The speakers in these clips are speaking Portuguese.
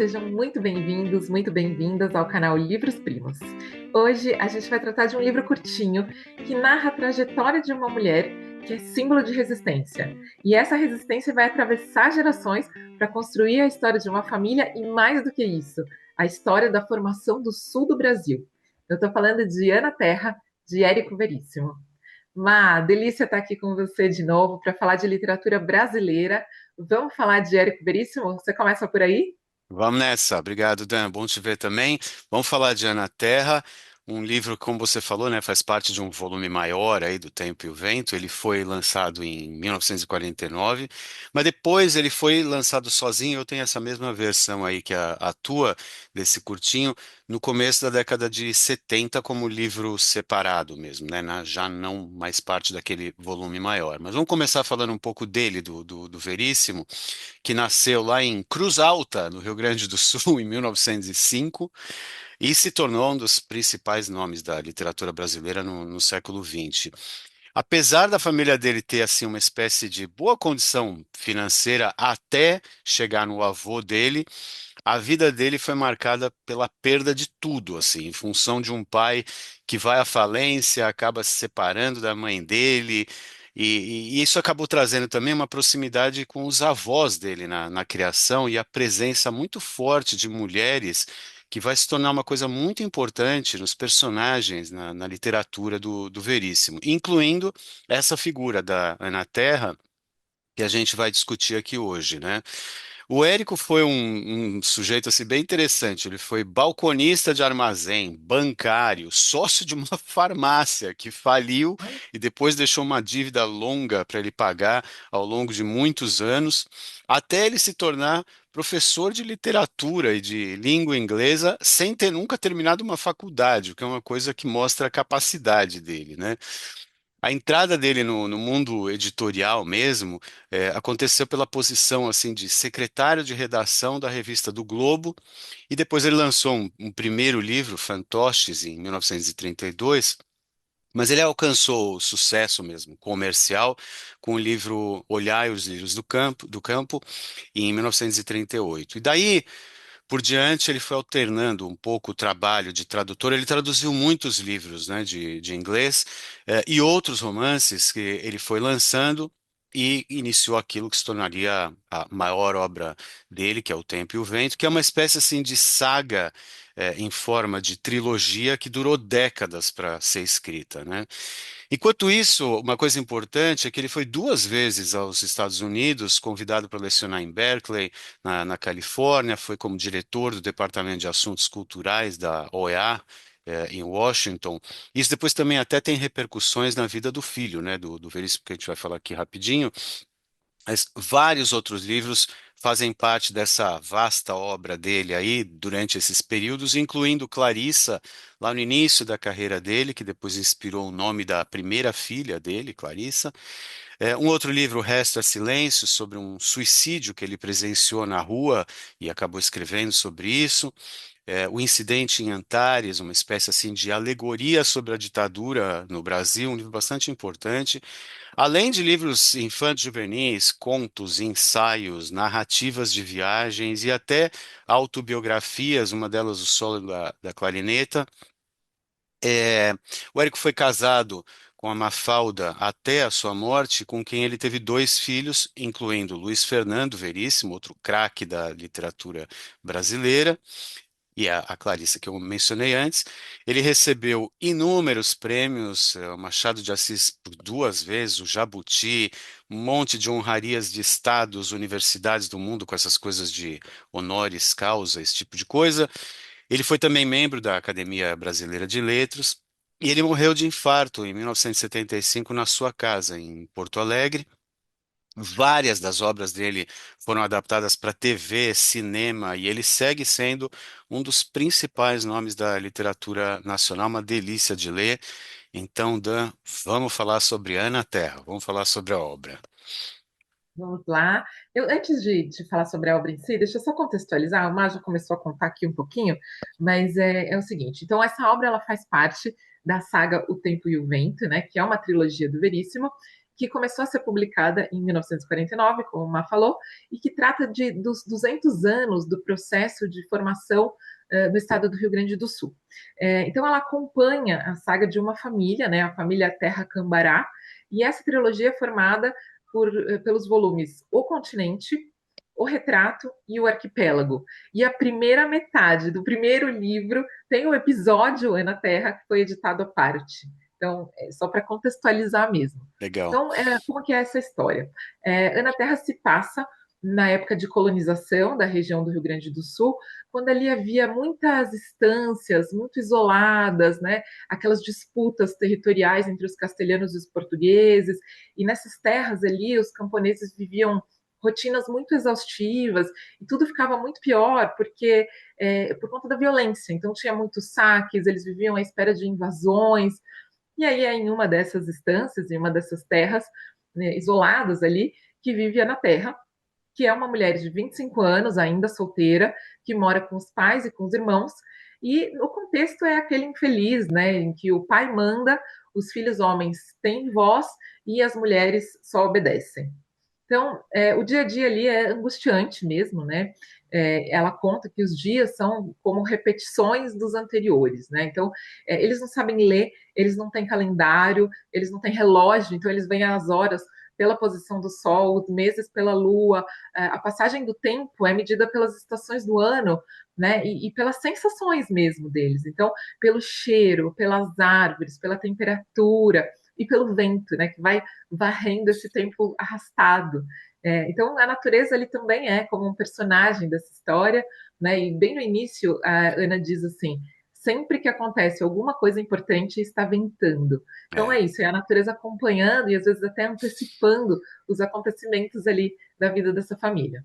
sejam muito bem-vindos, muito bem-vindas ao canal Livros Primos. Hoje a gente vai tratar de um livro curtinho que narra a trajetória de uma mulher que é símbolo de resistência. E essa resistência vai atravessar gerações para construir a história de uma família e, mais do que isso, a história da formação do sul do Brasil. Eu estou falando de Ana Terra, de Érico Veríssimo. Delícia estar aqui com você de novo para falar de literatura brasileira. Vamos falar de Érico Veríssimo? Você começa por aí? Vamos nessa. Obrigado, Dan. Bom te ver também. Vamos falar de Ana Terra, um livro, como você falou, né, faz parte de um volume maior aí do Tempo e o Vento. Ele foi lançado em 1949, mas depois ele foi lançado sozinho. Eu tenho essa mesma versão aí que a tua, desse curtinho, no começo da década de 70 como livro separado mesmo, né, já não mais parte daquele volume maior. Mas vamos começar falando um pouco dele, do Veríssimo, que nasceu lá em Cruz Alta, no Rio Grande do Sul, em 1905, e se tornou um dos principais nomes da literatura brasileira no século XX. Apesar da família dele ter assim uma espécie de boa condição financeira até chegar no avô dele, a vida dele foi marcada pela perda de tudo, assim, em função de um pai que vai à falência, acaba se separando da mãe dele, e isso acabou trazendo também uma proximidade com os avós dele na criação e a presença muito forte de mulheres que vai se tornar uma coisa muito importante nos personagens, na literatura do Veríssimo, incluindo essa figura da Ana Terra, que a gente vai discutir aqui hoje, né? O Érico foi um sujeito assim, bem interessante. Ele foi balconista de armazém, bancário, sócio de uma farmácia que faliu e depois deixou uma dívida longa para ele pagar ao longo de muitos anos, até ele se tornar professor de literatura e de língua inglesa sem ter nunca terminado uma faculdade, o que é uma coisa que mostra a capacidade dele, né? A entrada dele no mundo editorial mesmo aconteceu pela posição assim de secretário de redação da revista do Globo e depois ele lançou um primeiro livro, Fantoches, em 1932, mas ele alcançou o sucesso mesmo comercial com o livro Olhai os Lírios do Campo em 1938. E daí por diante, ele foi alternando um pouco o trabalho de tradutor. Ele traduziu muitos livros, né, de inglês, e outros romances que ele foi lançando e iniciou aquilo que se tornaria a maior obra dele, que é O Tempo e o Vento, que é uma espécie assim de saga, em forma de trilogia que durou décadas para ser escrita, né? Enquanto isso, uma coisa importante é que ele foi duas vezes aos Estados Unidos, convidado para lecionar em Berkeley, na Califórnia, foi como diretor do Departamento de Assuntos Culturais da OEA, em Washington. Isso depois também até tem repercussões na vida do filho, né, do Veríssimo, que a gente vai falar aqui rapidinho. Mas vários outros livros fazem parte dessa vasta obra dele aí durante esses períodos, incluindo Clarissa, lá no início da carreira dele, que depois inspirou o nome da primeira filha dele, Clarissa. Um outro livro, O Resto é Silêncio, sobre um suicídio que ele presenciou na rua e acabou escrevendo sobre isso. O Incidente em Antares, uma espécie assim de alegoria sobre a ditadura no Brasil, um livro bastante importante. Além de livros infantos juvenis, contos, ensaios, narrativas de viagens e até autobiografias, uma delas O Solo da Clarineta. É, o Érico foi casado com a Mafalda até a sua morte, com quem ele teve dois filhos, incluindo Luiz Fernando Veríssimo, outro craque da literatura brasileira, e a Clarissa que eu mencionei antes. Ele recebeu inúmeros prêmios, o Machado de Assis por duas vezes, o Jabuti, um monte de honrarias de estados, universidades do mundo com essas coisas de honoris causa, esse tipo de coisa. Ele foi também membro da Academia Brasileira de Letras e ele morreu de infarto em 1975 na sua casa em Porto Alegre. Várias das obras dele foram adaptadas para TV, cinema, e ele segue sendo um dos principais nomes da literatura nacional, uma delícia de ler. Então, Dan, vamos falar sobre Ana Terra, vamos falar sobre a obra. Vamos lá. Antes de falar sobre a obra em si, deixa eu só contextualizar. O Mar já começou a contar aqui um pouquinho, mas é o seguinte. Então, essa obra ela faz parte da saga O Tempo e o Vento, né, que é uma trilogia do Veríssimo, que começou a ser publicada em 1949, como o Má falou, e que trata dos 200 anos do processo de formação no estado do Rio Grande do Sul. Então, ela acompanha a saga de uma família, né, a família Terra Cambará, e essa trilogia é formada pelos volumes O Continente, O Retrato e O Arquipélago. E a primeira metade do primeiro livro tem um episódio na Terra que foi editado à parte. Então, é só para contextualizar mesmo. Legal. Então, como que é essa história? Ana Terra se passa na época de colonização da região do Rio Grande do Sul, quando ali havia muitas estâncias muito isoladas, né? Aquelas disputas territoriais entre os castelhanos e os portugueses, e nessas terras ali os camponeses viviam rotinas muito exaustivas e tudo ficava muito pior porque por conta da violência. Então tinha muitos saques, eles viviam à espera de invasões. E aí é em uma dessas instâncias, em uma dessas terras, né, isoladas ali, que vive na Terra, que é uma mulher de 25 anos, ainda solteira, que mora com os pais e com os irmãos. E o contexto é aquele infeliz, né, em que o pai manda, os filhos homens têm voz e as mulheres só obedecem. Então, o dia a dia ali é angustiante mesmo, né? Ela conta que os dias são como repetições dos anteriores, né? Então, eles não sabem ler, eles não têm calendário, eles não têm relógio, então eles veem as horas pela posição do sol, os meses pela lua, a passagem do tempo é medida pelas estações do ano, né? E pelas sensações mesmo deles. Então, pelo cheiro, pelas árvores, pela temperatura e pelo vento, né? Que vai varrendo esse tempo arrastado. Então, a natureza ali também é como um personagem dessa história, né? E bem no início, a Ana diz assim: sempre que acontece alguma coisa importante, está ventando. Então, é É. isso, é a natureza acompanhando e às vezes até antecipando os acontecimentos ali da vida dessa família.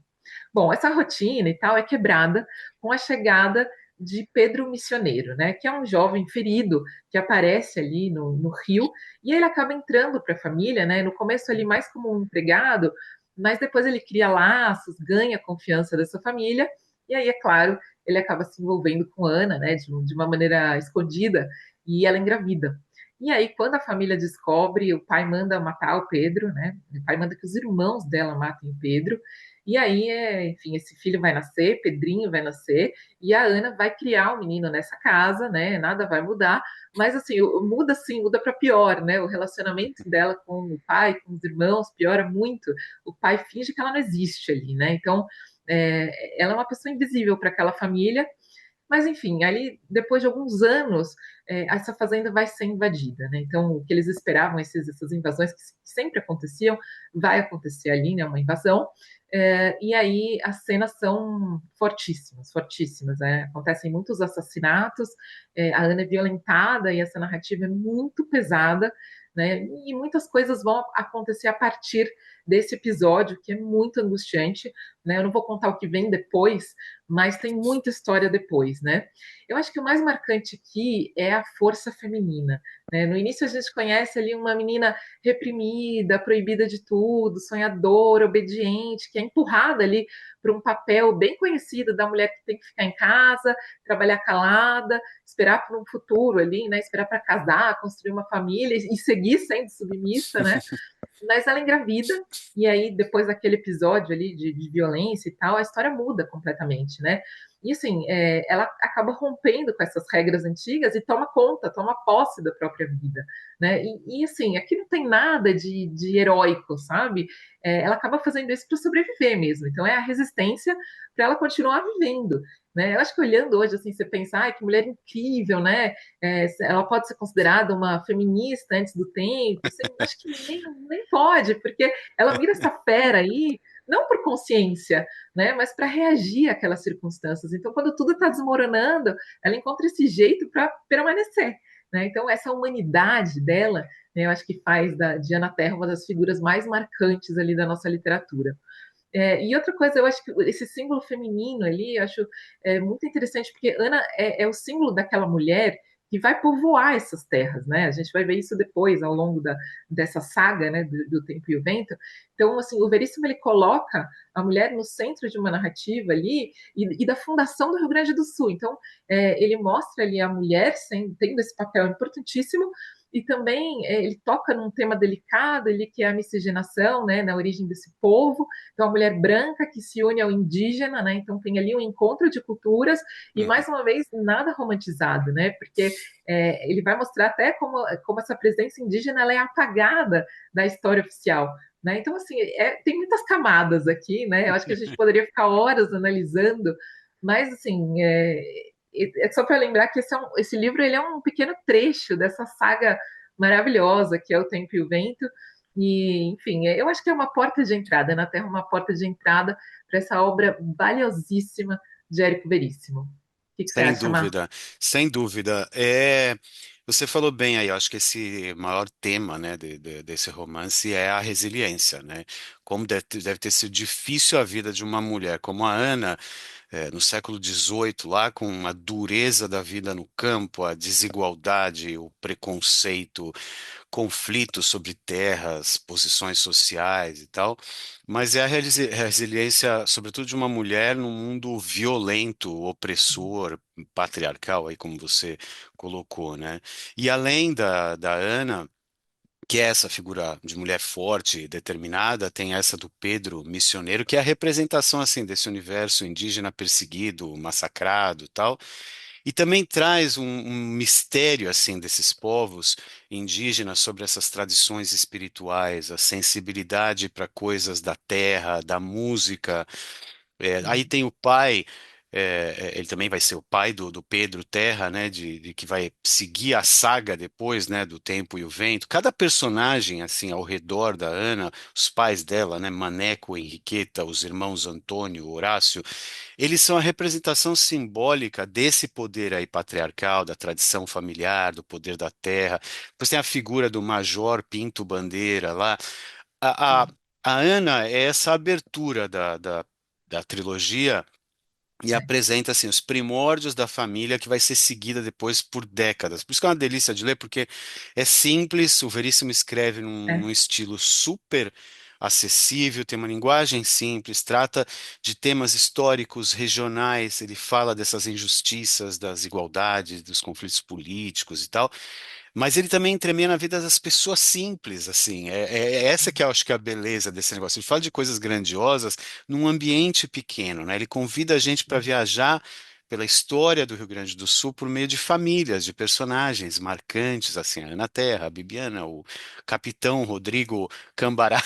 Bom, essa rotina e tal é quebrada com a chegada de Pedro Missioneiro, né, que é um jovem ferido que aparece ali no Rio, e ele acaba entrando para a família, né, no começo ali mais como um empregado, mas depois ele cria laços, ganha a confiança dessa família, e aí, é claro, ele acaba se envolvendo com Ana, né, de uma maneira escondida, e ela engravida. E aí, quando a família descobre, o pai manda matar o Pedro, né? O pai manda que os irmãos dela matem o Pedro. E aí, enfim, esse filho vai nascer, Pedrinho vai nascer, e a Ana vai criar o menino nessa casa, né? Nada vai mudar, mas assim, muda sim, muda para pior, né? O relacionamento dela com o pai, com os irmãos, piora muito. O pai finge que ela não existe ali, né? Então, ela é uma pessoa invisível para aquela família, mas, enfim, ali, depois de alguns anos, essa fazenda vai ser invadida, né? Então, o que eles esperavam, essas invasões que sempre aconteciam, vai acontecer ali, né? Uma invasão. E aí, as cenas são fortíssimas, fortíssimas, né? Acontecem muitos assassinatos, a Ana é violentada e essa narrativa é muito pesada, né? E muitas coisas vão acontecer a partir desse episódio, que é muito angustiante, né? Eu não vou contar o que vem depois, mas tem muita história depois, né? Eu acho que o mais marcante aqui é a força feminina, né? No início a gente conhece ali uma menina reprimida, proibida de tudo, sonhadora, obediente, que é empurrada ali para um papel bem conhecido da mulher que tem que ficar em casa, trabalhar calada, esperar por um futuro ali, né? Esperar para casar, construir uma família e seguir sendo submissa, né? Mas ela engravida, e aí, depois daquele episódio ali de violência e tal, a história muda completamente, né? E assim, ela acaba rompendo com essas regras antigas e toma conta, toma posse da própria vida, né? Assim, aqui não tem nada de heróico, sabe? Ela acaba fazendo isso para sobreviver mesmo. Então, é a resistência para ela continuar vivendo. Né? Eu acho que olhando hoje, assim, você pensa, ai, que mulher incrível, né? Ela pode ser considerada uma feminista antes do tempo, assim, acho que nem pode, porque ela vira essa fera aí, não por consciência, né, mas para reagir àquelas circunstâncias. Então, quando tudo está desmoronando, ela encontra esse jeito para permanecer. Né? Então, essa humanidade dela, né, eu acho que faz da Diana Terra uma das figuras mais marcantes ali da nossa literatura. E outra coisa, eu acho que esse símbolo feminino ali, eu acho muito interessante, porque Ana é o símbolo daquela mulher que vai povoar essas terras, né? A gente vai ver isso depois, ao longo dessa saga, né, do Tempo e o Vento. Então, assim, o Veríssimo, ele coloca a mulher no centro de uma narrativa ali e da fundação do Rio Grande do Sul. Então, ele mostra ali a mulher tendo esse papel importantíssimo, e também ele toca num tema delicado, ele que é a miscigenação, né, na origem desse povo. Então, a mulher branca que se une ao indígena, né? Então, tem ali um encontro de culturas e, Uhum. mais uma vez, nada romantizado, né? Porque ele vai mostrar até como essa presença indígena ela é apagada da história oficial. Né? Então, assim, tem muitas camadas aqui, né? Eu acho que a gente poderia ficar horas analisando, mas, assim, é só para lembrar que esse livro ele é um pequeno trecho dessa saga maravilhosa que é O Tempo e o Vento. E, enfim, eu acho que é uma porta de entrada, na Terra, uma porta de entrada para essa obra valiosíssima de Érico Veríssimo. O que você Sem acha, Mar? dúvida, sem dúvida. Você falou bem aí, eu acho que esse maior tema, né, desse romance é a resiliência, né? Como deve ter sido difícil a vida de uma mulher como a Ana, no século XVIII, lá com a dureza da vida no campo, a desigualdade, o preconceito, conflitos sobre terras, posições sociais e tal, mas é a resiliência, sobretudo, de uma mulher num mundo violento, opressor, patriarcal, aí como você colocou, né? E além da Ana, que é essa figura de mulher forte e determinada, tem essa do Pedro, missioneiro, que é a representação assim desse universo indígena perseguido, massacrado, e tal. E também traz um mistério assim desses povos indígenas sobre essas tradições espirituais, a sensibilidade para coisas da terra, da música. Aí tem o pai, ele também vai ser o pai do Pedro Terra, né, de que vai seguir a saga depois, né, do Tempo e o Vento. Cada personagem, assim, ao redor da Ana, os pais dela, né, Maneco, Henriqueta, os irmãos Antônio, Horácio, eles são a representação simbólica desse poder aí patriarcal, da tradição familiar, do poder da terra. Depois tem a figura do Major Pinto Bandeira lá. A, a, a Ana é essa abertura da trilogia e apresenta assim os primórdios da família que vai ser seguida depois por décadas. Por isso que é uma delícia de ler, porque é simples, o Veríssimo escreve num É, estilo super acessível, tem uma linguagem simples, trata de temas históricos, regionais, ele fala dessas injustiças, das igualdades, dos conflitos políticos e tal. Mas ele também entremeia na vida das pessoas simples, assim. É essa que eu acho que é a beleza desse negócio. Ele fala de coisas grandiosas num ambiente pequeno, né? Ele convida a gente para viajar pela história do Rio Grande do Sul por meio de famílias, de personagens marcantes, assim, a Ana Terra, a Bibiana, o Capitão Rodrigo Cambará.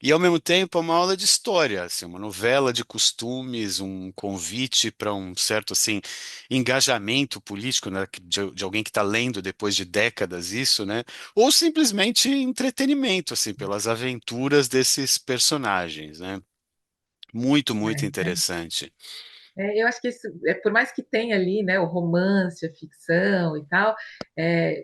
E ao mesmo tempo é uma aula de história, assim, uma novela de costumes, um convite para um certo assim engajamento político, né, de alguém que está lendo depois de décadas isso, né? Ou simplesmente entretenimento, assim, pelas aventuras desses personagens, né? Muito, muito é. interessante. Eu acho que isso, por mais que tenha ali, né, o romance, a ficção e tal,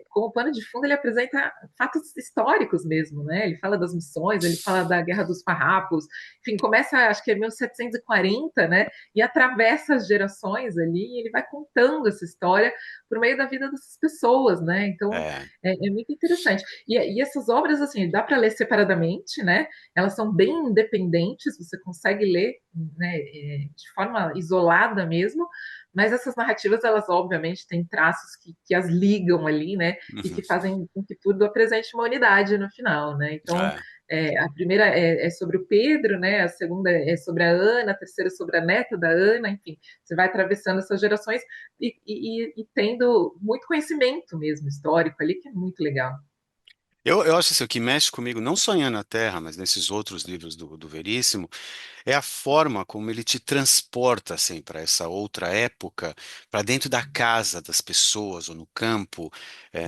como pano de fundo ele apresenta fatos históricos mesmo, né? Ele fala das missões, ele fala da Guerra dos Farrapos, enfim, começa, acho que é 1740, né? E atravessa as gerações ali, e ele vai contando essa história por meio da vida dessas pessoas, né? Então É. é muito interessante. E essas obras, assim, dá para ler separadamente, né? Elas são bem independentes, você consegue ler, né, de forma isolada mesmo, mas essas narrativas, elas obviamente têm traços que as ligam ali, né, e Uhum. que fazem com que tudo apresente uma unidade no final, né? Então, É. a primeira é sobre o Pedro, né? A segunda é sobre a Ana, a terceira é sobre a neta da Ana, enfim, você vai atravessando essas gerações e tendo muito conhecimento mesmo histórico ali, que é muito legal. Eu acho assim, o que mexe comigo, não só em Ana Terra, mas nesses outros livros do Veríssimo, é a forma como ele te transporta assim para essa outra época, para dentro da casa das pessoas ou no campo,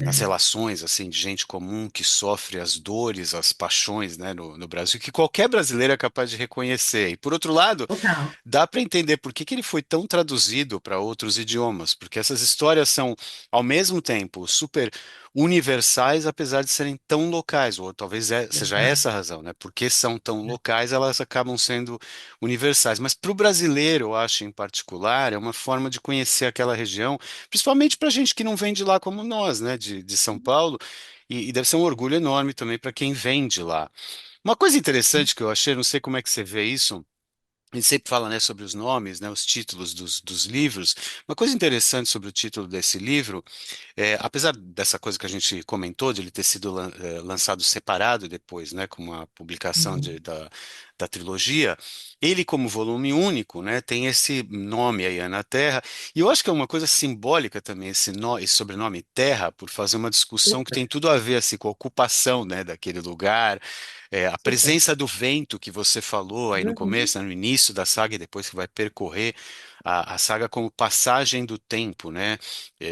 nas É, relações assim de gente comum que sofre as dores, as paixões, né, no Brasil, que qualquer brasileiro é capaz de reconhecer. E por outro lado, total. dá para entender por que que ele foi tão traduzido para outros idiomas, porque essas histórias são ao mesmo tempo super universais, apesar de serem tão locais, ou talvez seja essa a razão, né? Porque são tão locais, elas acabam sendo universais. Mas para o brasileiro, eu acho em particular, é uma forma de conhecer aquela região, principalmente para gente que não vem de lá como nós, né, de São Paulo, e deve ser um orgulho enorme também para quem vem de lá. Uma coisa interessante que eu achei, não sei como é que você vê isso, A gente sempre fala, né, sobre os nomes, né, os títulos dos livros. Uma coisa interessante sobre o título desse livro apesar dessa coisa que a gente comentou, de ele ter sido lançado separado depois, né, como uma publicação Uhum. da trilogia, ele como volume único, né, tem esse nome aí, Ana Terra, e eu acho que é uma coisa simbólica também esse sobrenome Terra, por fazer uma discussão que Super, tem tudo a ver assim, com a ocupação, né, daquele lugar, a super. presença do vento que você falou aí no Uhum. começo, né, no início da saga e depois que vai percorrer a saga como passagem do tempo, né?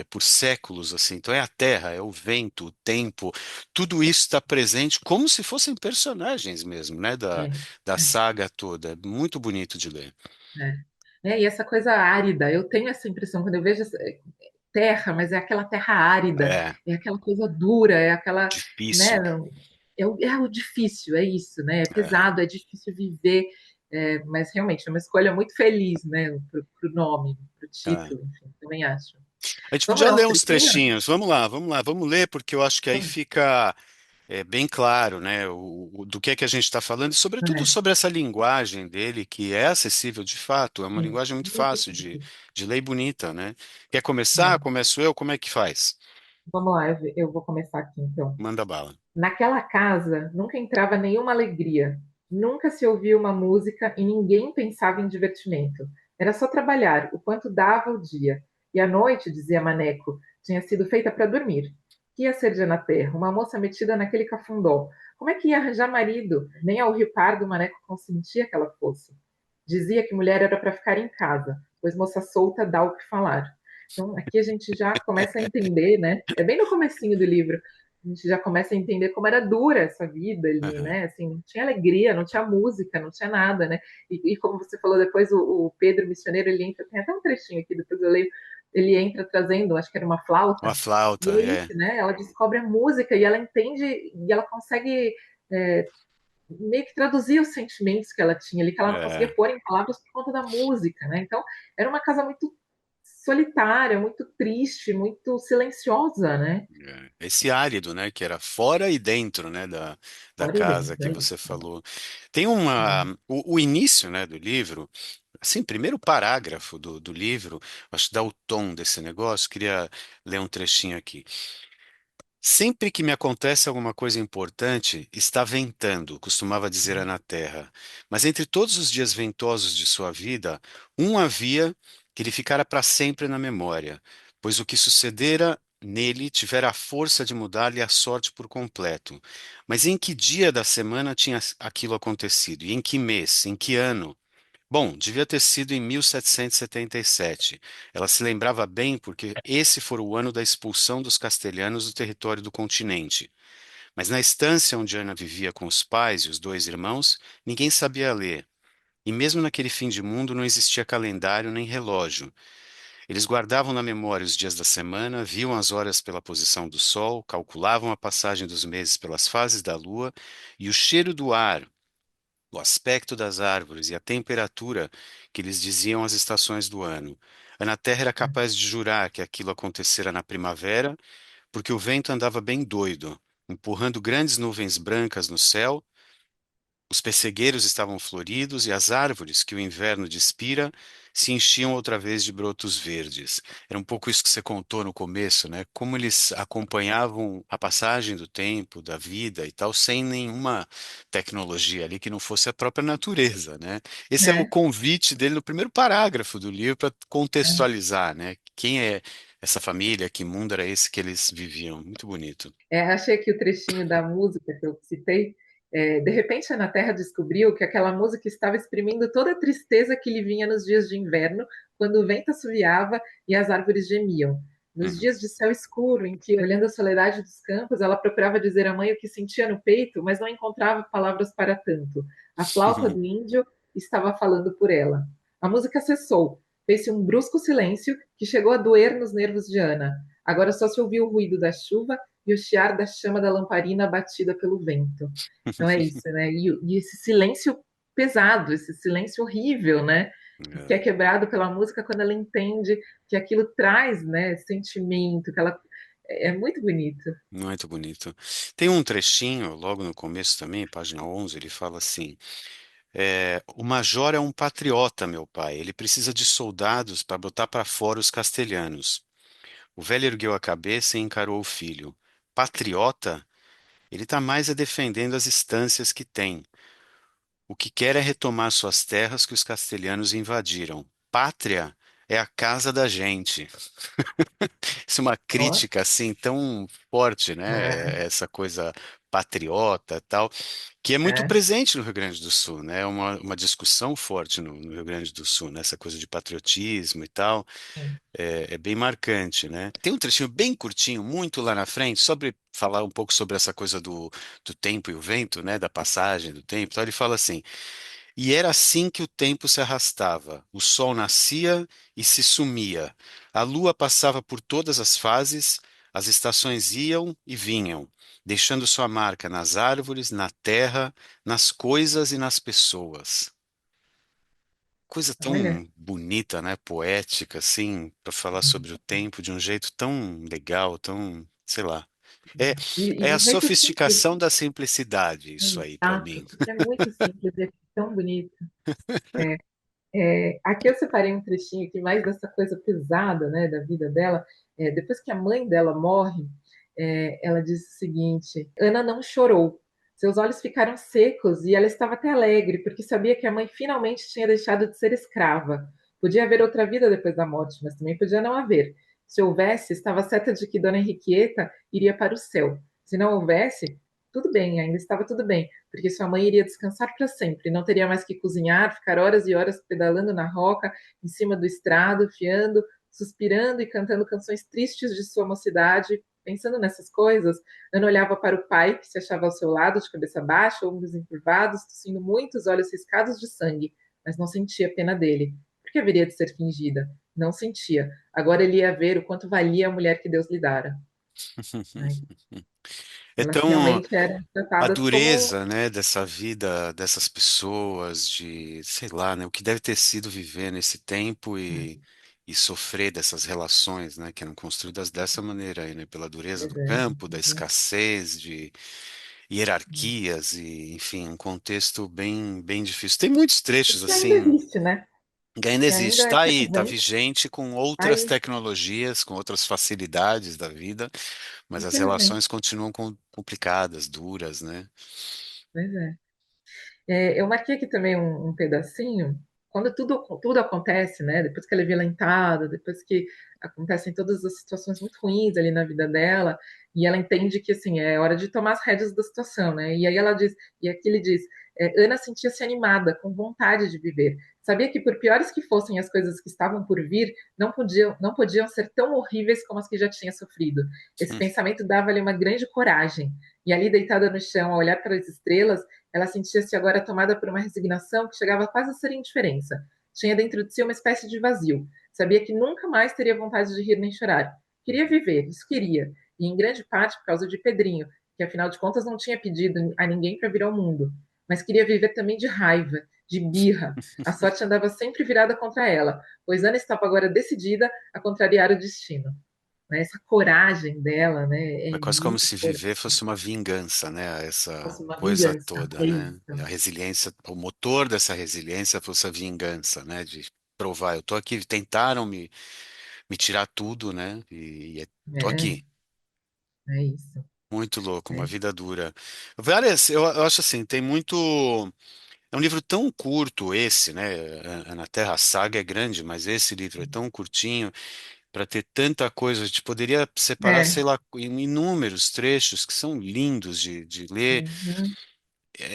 Por séculos, assim. Então é a terra, é o vento, o tempo, tudo isso está presente como se fossem personagens mesmo, né? É, Da é, saga toda. Muito bonito de ler. é. E essa coisa árida, eu tenho essa impressão quando eu vejo terra, mas é aquela terra árida, É, é aquela coisa dura, é aquela, né? difícil. É o difícil, é isso, né? É É, pesado, é difícil viver, mas realmente é uma escolha muito feliz, né? Para o nome, para o é. título, enfim, também acho. A gente Vamos podia ler uns ler uns trechinhos? trechinhos. Vamos lá, vamos lá, vamos ler, porque eu acho que aí Vamos. fica bem claro, né, do que é a gente está falando, e sobretudo É, sobre essa linguagem dele, que é acessível de fato, é uma sim, linguagem muito muito fácil simples. de ler e bonita, né? Quer começar? É. Começo eu? Como é que faz? Vamos lá, eu vou começar aqui então. Manda bala. Naquela casa nunca entrava nenhuma alegria, nunca se ouvia uma música e ninguém pensava em divertimento. Era só trabalhar, o quanto dava o dia. E a noite, dizia Maneco, tinha sido feita para dormir. Que ia ser de Ana Terra, uma moça metida naquele cafundó? Como é que ia arranjar marido? Nem ao Rio Pardo Maneco consentia que ela fosse. Dizia que mulher era para ficar em casa, pois moça solta dá o que falar. Então, aqui a gente já começa a entender, né? É bem no comecinho do livro, a gente já começa a entender como era dura essa vida ali, Aham. né? Assim, não tinha alegria, não tinha música, não tinha nada, né? E como você falou depois, o Pedro missioneiro, ele entra, tem até um trechinho aqui, depois eu leio, ele entra trazendo, acho que era uma Uma flauta, e flauta, é é. isso, né? Ela descobre a música e ela entende, e ela consegue meio que traduzir os sentimentos que ela tinha ali, que ela não É, conseguia pôr em palavras por conta da música, né? Então, era uma casa muito solitária, muito triste, muito silenciosa, né? esse árido, né, que era fora e dentro, né, da Fora e casa dentro, que é você isso. falou. Tem É. o início, né, do livro, assim, primeiro parágrafo do livro, acho que dá o tom desse negócio, queria ler um trechinho aqui. Sempre que me acontece alguma coisa importante, está ventando, costumava dizer Ana Terra. Mas entre todos os dias ventosos de sua vida, um havia que lhe ficara para sempre na memória, pois o que sucedera nele tivera a força de mudar-lhe a sorte por completo. Mas em que dia da semana tinha aquilo acontecido? E em que mês? Em que ano? Bom, devia ter sido em 1777. Ela se lembrava bem porque esse fora o ano da expulsão dos castelhanos do território do continente. Mas na estância onde Ana vivia com os pais e os dois irmãos, ninguém sabia ler. E mesmo naquele fim de mundo não existia calendário nem relógio. Eles guardavam na memória os dias da semana, viam as horas pela posição do sol, calculavam a passagem dos meses pelas fases da lua, e o cheiro do ar, o aspecto das árvores e a temperatura que lhes diziam as estações do ano. Ana Terra era capaz de jurar que aquilo acontecera na primavera, porque o vento andava bem doido, empurrando grandes nuvens brancas no céu. Os pessegueiros estavam floridos e as árvores que o inverno despira se enchiam outra vez de brotos verdes. Era um pouco isso que você contou no começo, né? Como eles acompanhavam a passagem do tempo, da vida e tal, sem nenhuma tecnologia ali que não fosse a própria natureza, né? Esse é o É, convite dele no primeiro parágrafo do livro para é. contextualizar, né? Quem é essa família, que mundo era esse que eles viviam? Muito bonito. Achei aqui o trechinho da música que eu citei. De repente, a Ana Terra descobriu que aquela música estava exprimindo toda a tristeza que lhe vinha nos dias de inverno, quando o vento assoviava e as árvores gemiam. Nos Uhum. dias de céu escuro, em que, olhando a soledade dos campos, ela procurava dizer à mãe o que sentia no peito, mas não encontrava palavras para tanto. A flauta do índio estava falando por ela. A música cessou. Fez-se um brusco silêncio que chegou a doer nos nervos de Ana. Agora só se ouvia o ruído da chuva e o chiar da chama da lamparina batida pelo vento. Então é isso, né? E esse silêncio pesado, esse silêncio horrível, né? Que é quebrado pela música quando ela entende que aquilo traz, né, sentimento, que ela é muito bonito. Muito bonito. Tem um trechinho, logo no começo também, página 11, ele fala assim: O major é um patriota, meu pai. Ele precisa de soldados para botar para fora os castelhanos. O velho ergueu a cabeça e encarou o filho. Patriota? Ele está mais defendendo as estâncias que tem. O que quer é retomar suas terras que os castelhanos invadiram. Pátria é a casa da gente. Isso é uma Ó, crítica assim tão forte, é, né? Essa coisa patriota, tal, que é muito é, presente no Rio Grande do Sul, né? Uma discussão forte no Rio Grande do Sul, né? Essa coisa de patriotismo e tal, sim. é bem marcante, né? Tem um trechinho bem curtinho, muito lá na frente, sobre falar um pouco sobre essa coisa do tempo e o vento, né? Da passagem do tempo. Então ele fala assim. E era assim que o tempo se arrastava. O sol nascia e se sumia. A lua passava por todas as fases, as estações iam e vinham, deixando sua marca nas árvores, na terra, nas coisas e nas pessoas. Coisa Olha, tão bonita, né? Poética, assim, para falar sobre o tempo de um jeito tão legal, tão, sei lá. É, e é de a um jeito simples, sofisticação da simplicidade, isso aí, para exato, mim. porque é muito simples e é tão bonito. É, aqui eu separei um trechinho aqui mais dessa coisa pesada, né, da vida dela. Depois que a mãe dela morre, ela diz o seguinte: Ana não chorou. Seus olhos ficaram secos e ela estava até alegre, porque sabia que a mãe finalmente tinha deixado de ser escrava. Podia haver outra vida depois da morte, mas também podia não haver. Se houvesse, estava certa de que Dona Henriquieta iria para o céu. Se não houvesse, tudo bem, ainda estava tudo bem, porque sua mãe iria descansar para sempre, não teria mais que cozinhar, ficar horas e horas pedalando na roca, em cima do estrado, fiando, suspirando e cantando canções tristes de sua mocidade. Pensando nessas coisas, Ana olhava para o pai, que se achava ao seu lado, de cabeça baixa, ombros encurvados, tossindo muito, os olhos riscados de sangue, mas não sentia pena dele. Por que haveria de ser fingida? Não sentia. Agora ele ia ver o quanto valia a mulher que Deus lhe dara. Ai, É elas tão realmente eram a tratadas como. dureza, né, dessa vida, dessas pessoas, de, sei lá, né, o que deve ter sido viver nesse tempo e sofrer dessas relações, né, que eram construídas dessa maneira aí, né, pela dureza Pois do é, campo, da escassez, de é. hierarquias e, enfim, um contexto bem, bem difícil. Tem muitos E trechos que ainda assim. existe, né? Que ainda Que existe, ainda é está aí, está presente. vigente com outras Aí, tecnologias, com outras facilidades da vida, mas as infelizmente, relações continuam complicadas, duras, né? pois é. Eu marquei aqui também um pedacinho, quando tudo acontece, né? Depois que ela é violentada, depois que acontecem todas as situações muito ruins ali na vida dela, e ela entende que, assim, é hora de tomar as rédeas da situação, né? E aí ela diz, e aqui ele diz, Ana sentia-se animada, com vontade de viver. Sabia que, por piores que fossem as coisas que estavam por vir, não podiam ser tão horríveis como as que já tinha sofrido. Esse Hum, pensamento dava-lhe uma grande coragem. E ali, deitada no chão, a olhar para as estrelas, ela sentia-se agora tomada por uma resignação que chegava quase a ser indiferença. Tinha dentro de si uma espécie de vazio. Sabia que nunca mais teria vontade de rir nem chorar. Queria viver, isso queria. E em grande parte por causa de Pedrinho, que afinal de contas não tinha pedido a ninguém para vir ao mundo. Mas queria viver também de raiva, de birra. A sorte andava sempre virada contra ela, pois Ana estava agora decidida a contrariar o destino. Né? Essa coragem dela, né, É é quase como muito se forte. viver fosse uma vingança, né? Essa Fosse uma coisa vingança. toda, É né? isso. A resiliência, o motor dessa resiliência fosse a vingança, né? De provar, eu tô aqui, tentaram me tirar tudo, né? E tô É, aqui. é isso. Muito louco, uma É, vida dura. Várias, eu acho assim, tem muito. É um livro tão curto esse, né? Na Terra a saga é grande, mas esse livro é tão curtinho para ter tanta coisa. A gente poderia separar, é, sei lá, em inúmeros trechos que são lindos de ler. uhum,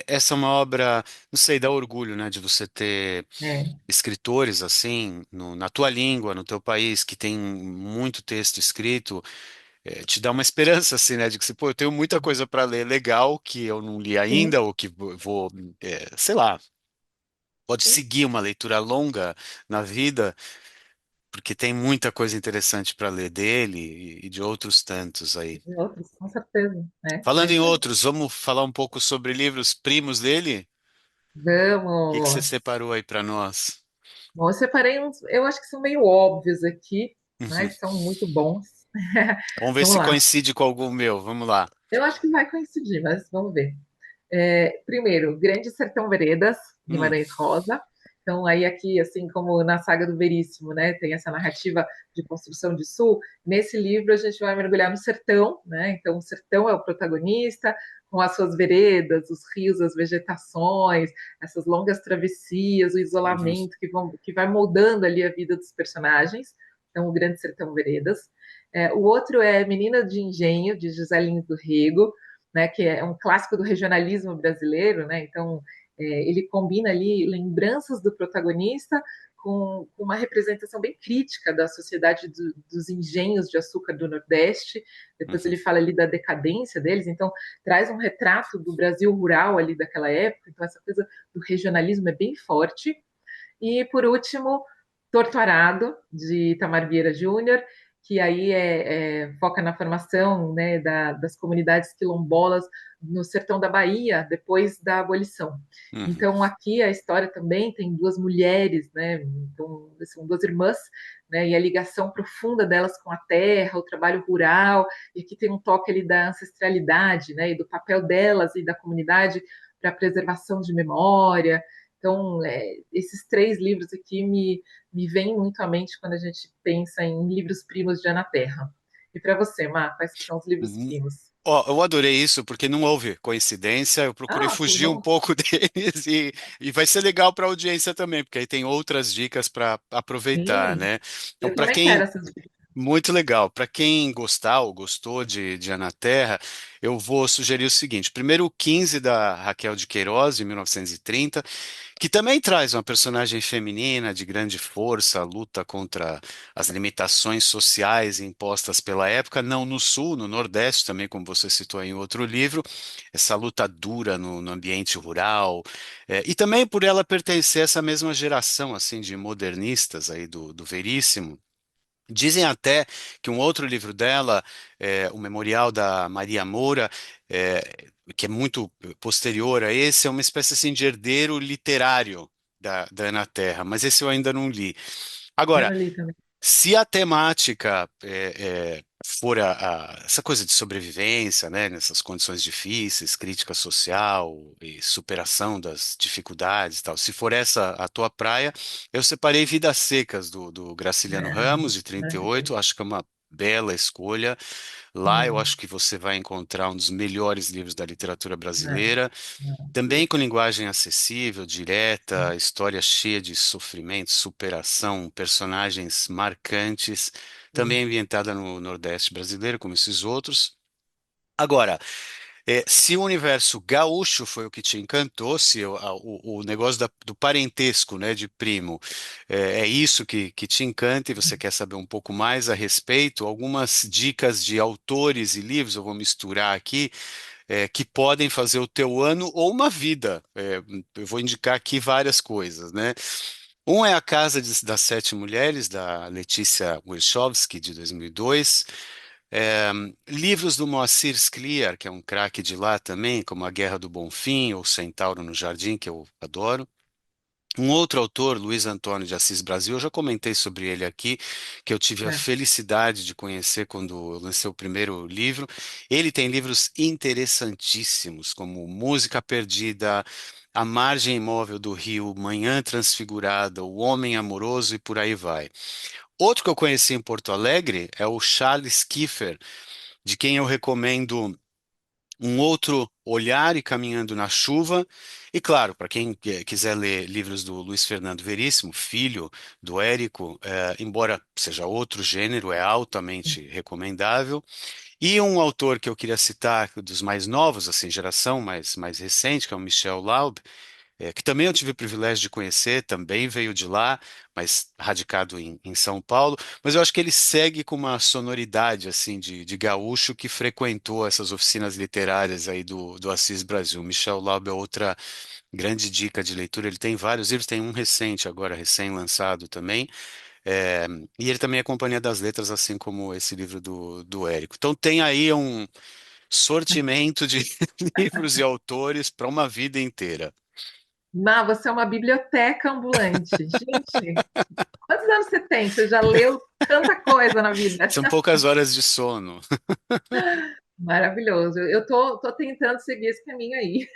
Essa é uma obra, não sei, dá orgulho, né, de você ter é, escritores assim, na tua língua, no teu país, que tem muito texto escrito, te dá uma esperança, assim, né, de que, pô, eu tenho muita coisa para ler legal que eu não li sim, ainda, ou que vou, sei lá, pode sim. seguir uma leitura longa na vida, porque tem muita coisa interessante para ler dele e de outros tantos aí. E outros, com certeza. É Falando em isso aí. outros, vamos falar um pouco sobre livros primos dele? O que que você Vamos. separou aí para nós? Bom, eu separei uns, eu acho que são meio óbvios aqui, Uhum. mas são muito bons. Vamos ver Vamos se lá. coincide com algum meu. Vamos lá. Eu acho que vai coincidir, mas vamos ver. Primeiro, Grande Sertão Veredas. Hum, Guimarães Rosa. Então, aí aqui, assim como na saga do Veríssimo, né, tem essa narrativa de construção de sul, nesse livro a gente vai mergulhar no sertão, né? Então, o sertão é o protagonista, com as suas veredas, os rios, as vegetações, essas longas travessias, o uhum, isolamento que vai moldando ali a vida dos personagens. Então, o Grande Sertão Veredas. O outro é Menina de Engenho, de José Lins do Rego, né, que é um clássico do regionalismo brasileiro, né? Então, ele combina ali lembranças do protagonista com uma representação bem crítica da sociedade dos engenhos de açúcar do Nordeste. Depois uhum. ele fala ali da decadência deles, então traz um retrato do Brasil rural ali daquela época. Então essa coisa do regionalismo é bem forte. E por último, Torto Arado, de Itamar Vieira Júnior, que aí foca na formação, né, das comunidades quilombolas no sertão da Bahia, depois da abolição. Uhum. Então, aqui a história também tem duas mulheres, né, então, são duas irmãs, né, e a ligação profunda delas com a terra, o trabalho rural, e aqui tem um toque ali da ancestralidade, né, e do papel delas e da comunidade para a preservação de memória. Então, esses três livros aqui me vêm muito à mente quando a gente pensa em livros primos de Ana Terra. E para você, Má, quais são os livros Uhum. primos? Ó, eu adorei isso porque não houve coincidência. Eu procurei Ah, que fugir um bom. pouco deles e vai ser legal para a audiência também, porque aí tem outras dicas para aproveitar, Sim, né? Então, eu para também quero quem essas dicas. muito legal. Para quem gostar ou gostou de Ana Terra, eu vou sugerir o seguinte: primeiro, o 15 da Raquel de Queiroz, de 1930, que também traz uma personagem feminina de grande força, luta contra as limitações sociais impostas pela época, não no Sul, no Nordeste também, como você citou em outro livro, essa luta dura no ambiente rural, e também por ela pertencer a essa mesma geração assim de modernistas aí do Veríssimo. Dizem até que um outro livro dela, o Memorial da Maria Moura, que é muito posterior a esse, é uma espécie assim de herdeiro literário da Ana Terra, mas esse eu ainda não li. Eu Agora, não li também. se a temática for essa coisa de sobrevivência, né, nessas condições difíceis, crítica social e superação das dificuldades e tal, se for essa a tua praia, eu separei Vidas Secas do Graciliano Ah, Ramos, de 38, maravilhoso. acho que é uma bela escolha. Lá eu acho que você vai encontrar um dos melhores livros da literatura Ah, brasileira. Também com maravilhoso. linguagem acessível, direta, história cheia de sofrimento, superação, personagens marcantes, também ambientada no Nordeste brasileiro, como esses outros. Agora, se o universo gaúcho foi o que te encantou, se o negócio do parentesco, né, de primo, é isso que te encanta e você quer saber um pouco mais a respeito, algumas dicas de autores e livros eu vou misturar aqui que podem fazer o teu ano ou uma vida. Eu vou indicar aqui várias coisas, né? Um é A Casa das Sete Mulheres, da Letícia Wierchowski, de 2002. É, livros do Moacir Scliar, que é um craque de lá também, como A Guerra do Bonfim ou Centauro no Jardim, que eu adoro. Um outro autor, Luiz Antônio de Assis Brasil, eu já comentei sobre ele aqui, que eu tive a É, felicidade de conhecer quando eu lancei o primeiro livro. Ele tem livros interessantíssimos, como Música Perdida, A Margem Imóvel do Rio, Manhã Transfigurada, O Homem Amoroso e por aí vai. Outro que eu conheci em Porto Alegre é o Charles Kiefer, de quem eu recomendo um outro olhar e caminhando na chuva. E claro, para quem quiser ler livros do Luiz Fernando Veríssimo, filho do Érico, embora seja outro gênero, é altamente recomendável. E um autor que eu queria citar, dos mais novos, assim, geração mais recente, que é o Michel Laub, que também eu tive o privilégio de conhecer, também veio de lá, mas radicado em São Paulo. Mas eu acho que ele segue com uma sonoridade assim de gaúcho que frequentou essas oficinas literárias aí do Assis Brasil. Michel Laub é outra grande dica de leitura. Ele tem vários livros, tem um recente agora, recém-lançado também. É, e ele também é Companhia das Letras, assim como esse livro do Érico. Então tem aí um sortimento de livros e autores para uma vida inteira. Má, você é uma biblioteca ambulante. Gente, quantos anos você tem? Você já leu tanta coisa na vida. São poucas horas de sono. Maravilhoso. Eu tô tentando seguir esse caminho aí.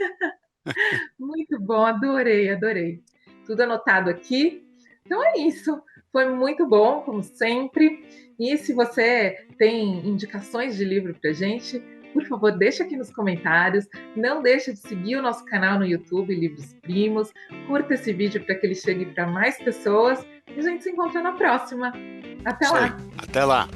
Muito bom, adorei, adorei. Tudo anotado aqui. Então é isso. Foi muito bom, como sempre. E se você tem indicações de livro para gente, por favor, deixa aqui nos comentários. Não deixe de seguir o nosso canal no YouTube, Livros Primos. Curta esse vídeo para que ele chegue para mais pessoas. E a gente se encontra na próxima. Até Isso aí. lá! Até lá.